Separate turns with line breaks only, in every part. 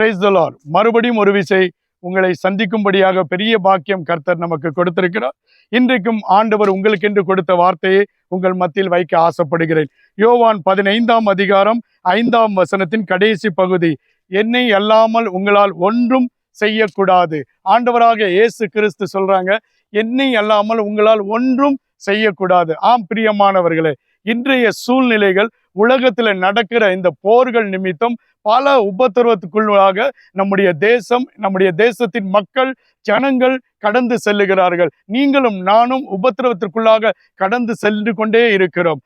Praise the Lord. மறுபடியும் ஒரு விசை உங்களை சந்திக்கும்படியாக பெரிய பாக்கியம் கர்த்தர் நமக்கு கொடுத்திருக்கிறார். இன்றைக்கும் ஆண்டவர் உங்களுக்கென்று கொடுத்த வார்த்தையை உங்கள் மத்தியில் வைக்க ஆசைப்படுகிறேன். யோவான் 15ஆம் அதிகாரம் 5ஆம் வசனத்தின் கடைசி பகுதி, என்னை அல்லாமல் உங்களால் ஒன்றும் செய்யக்கூடாது. ஆண்டவராக இயேசு கிறிஸ்து சொல்றாங்க, என்னை அல்லாமல் உங்களால் ஒன்றும் செய்யக்கூடாது. ஆம் பிரியமானவர்களே, இன்றைய சூழ்நிலைகள், உலகத்தில் நடக்கிற இந்த போர்கள் நிமித்தம் பல உபத்திரவத்துக்குள்ளாக நம்முடைய தேசத்தின் மக்கள், ஜனங்கள் கடந்து செல்லுகிறார்கள். நீங்களும் நானும் உபத்திரவத்திற்குள்ளாக கடந்து சென்று கொண்டே இருக்கிறோம்.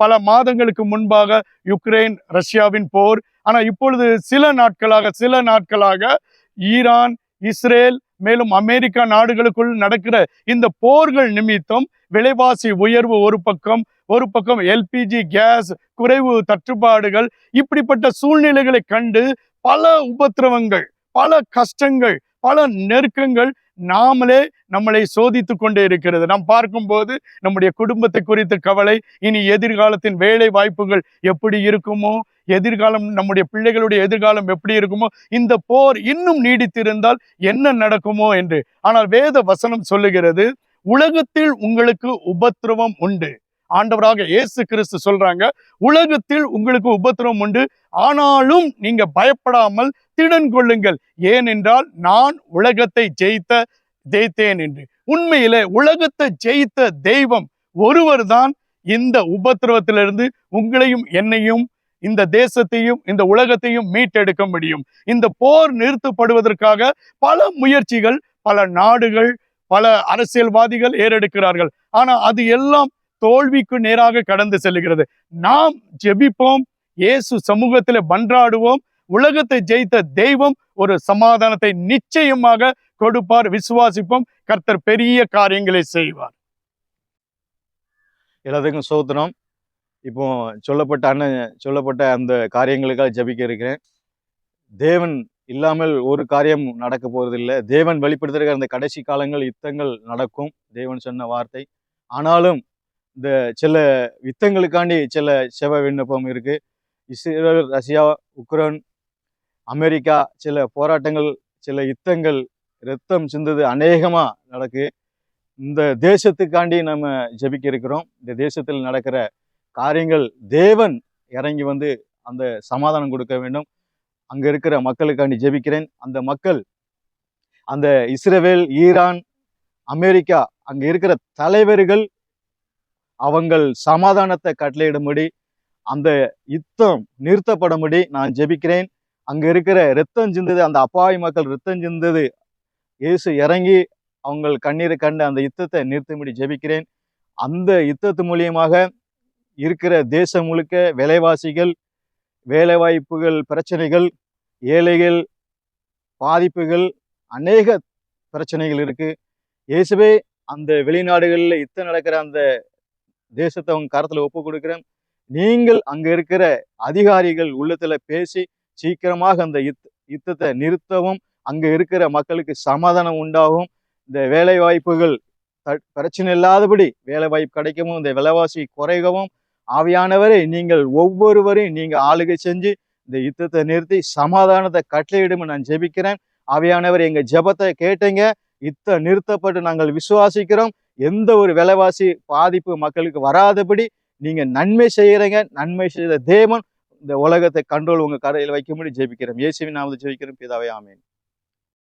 பல மாதங்களுக்கு முன்பாக யுக்ரைன் ரஷ்யாவின் போர், ஆனா இப்பொழுது சில நாட்களாக ஈரான், இஸ்ரேல், மேலும் அமெரிக்கா நாடுகளுக்குள் நடக்கிற இந்த போர்கள் நிமித்தம் விலைவாசி உயர்வு ஒரு பக்கம் எல்பிஜி கேஸ் குறைவு, தட்டுப்பாடுகள், இப்படிப்பட்ட சூழ்நிலைகளை கண்டு பல உபத்திரவங்கள், பல கஷ்டங்கள், பல நெருக்கங்கள் நம்மளை சோதித்து கொண்டே இருக்கிறது. நாம் பார்க்கும்போது நம்முடைய குடும்பத்தை குறித்த கவலை, இனி எதிர்காலத்தின் வேலை வாய்ப்புகள் எப்படி இருக்குமோ, நம்முடைய பிள்ளைகளுடைய எதிர்காலம் எப்படி இருக்குமோ, இந்த போர் இன்னும் நீடித்திருந்தால் என்ன நடக்குமோ என்று. ஆனால் வேத வசனம் சொல்லுகிறது, உலகத்தில் உங்களுக்கு உபத்திரவம் உண்டு. ஆண்டவராக இயேசு கிறிஸ்து சொல்றாங்க, உலகத்தில் உங்களுக்கு உபத்திரவம் உண்டு, ஆனாலும் நீங்க பயப்படாமல் திடன் கொள்ளுங்கள், ஏனென்றால் நான் உலகத்தை ஜெயித்தேன் என்று. உண்மையிலே உலகத்தை ஜெயித்த தெய்வம் ஒருவர் தான் இந்த உபத்திரவத்திலிருந்து உங்களையும் என்னையும், இந்த தேசத்தையும் இந்த உலகத்தையும் மீட்டெடுக்க முடியும். இந்த போர் நிறுத்தப்படுவதற்காக பல முயற்சிகள், பல நாடுகள், பல அரசியல்வாதிகள் ஏறெடுக்கிறார்கள். ஆனா அது எல்லாம் தோல்விக்கு நேராக கடந்து செல்லுகிறது. நாம் ஜெபிப்போம், இயேசு சமூகத்தில் மன்றாடுவோம். உலகத்தை ஜெயித்த தெய்வம் ஒரு சமாதானத்தை நிச்சயமாக கொடுப்பார். விசுவாசிப்போம், கர்த்தர் பெரிய காரியங்களை செய்வார்.
எல்லாத்துக்கும் சோத்திரம். இப்போ சொல்லப்பட்ட அந்த காரியங்களுக்காக ஜபிக்க இருக்கிறேன். தேவன் இல்லாமல் ஒரு காரியம் நடக்க போறதில்லை. தேவன் வெளிப்படுத்துகிற அந்த கடைசி காலங்கள், யுத்தங்கள் நடக்கும், தேவன் சொன்ன வார்த்தை. ஆனாலும் இந்த சில யுத்தங்களுக்காண்டி சில செவ விண்ணப்பம் இருக்கு. இஸ்ரேல், ரஷ்யா, உக்ரைன், அமெரிக்கா, சில போராட்டங்கள், சில யுத்தங்கள், ரத்தம் சிந்தது அநேகமா நடக்கு. இந்த தேசத்துக்காண்டி நம்ம ஜெபிக்க இருக்கிறோம். இந்த தேசத்தில் நடக்கிற காரியங்கள் தேவன் இறங்கி வந்து அந்த சமாதானம் கொடுக்க வேண்டும். அங்க இருக்கிற மக்களுக்காண்டி ஜெபிக்கிறேன். அந்த மக்கள், அந்த இஸ்ரேல், ஈரான், அமெரிக்கா, அங்க இருக்கிற தலைவர்கள் அவங்கள் சமாதானத்தை கட்டளையிடும்படி, அந்த யுத்தம் நிறுத்தப்படும்படி நான் ஜெபிக்கிறேன். அங்க இருக்கிற ரத்தம் சிந்தது, அந்த அப்பாவி மக்கள் ரத்தம் சிந்தது, இயேசு இறங்கி அவங்க கண்ணீரை கண்டு அந்த யுத்தத்தை நிறுத்தும்படி ஜெபிக்கிறேன். அந்த யுத்தத்து மூலியமாக இருக்கிற தேசம் முழுக்க விலைவாசிகள், வேலைவாய்ப்புகள் பிரச்சனைகள், ஏழைகள் பாதிப்புகள், அநேக பிரச்சனைகள் இருக்கு. இயேசுவே அந்த வெளிநாடுகளில் யுத்தம் நடக்கிற அந்த தேசத்தை அவங்க கரத்துல ஒப்பு கொடுக்கிறேன். நீங்கள் அங்க இருக்கிற அதிகாரிகள் உள்ளத்துல பேசி சீக்கிரமாக அந்த யுத்தத்தை நிறுத்தவும், அங்க இருக்கிற மக்களுக்கு சமாதானம் உண்டாகும், இந்த வேலை வாய்ப்புகள் பிரச்சனை இல்லாதபடி வேலை வாய்ப்பு கிடைக்கவும், இந்த விலைவாசி குறைகவும், ஆவியானவரை நீங்கள் ஒவ்வொருவரையும் நீங்க ஆளுகை செஞ்சு இந்த யுத்தத்தை நிறுத்தி சமாதானத்தை கட்டளையிடும் நான் ஜெபிக்கிறேன். ஆவியானவர் எங்க ஜெபத்தை கேட்டீங்க, யுத்தம் நிறுத்தப்பட்டு நாங்கள் விசுவாசிக்கிறோம். எந்த ஒரு விலைவாசி பாதிப்பு மக்களுக்கு வராதபடி நீங்க நன்மை செய்யறீங்க. நன்மை செய்த தேவன் இந்த உலகத்தை கண்ட்ரோல் உங்க கரையில் வைக்கும்படி ஜெபிக்கிறோம். இயேசுவின் நாமத்தில் ஜெபிக்கிறோம் பிதாவே, ஆமென்.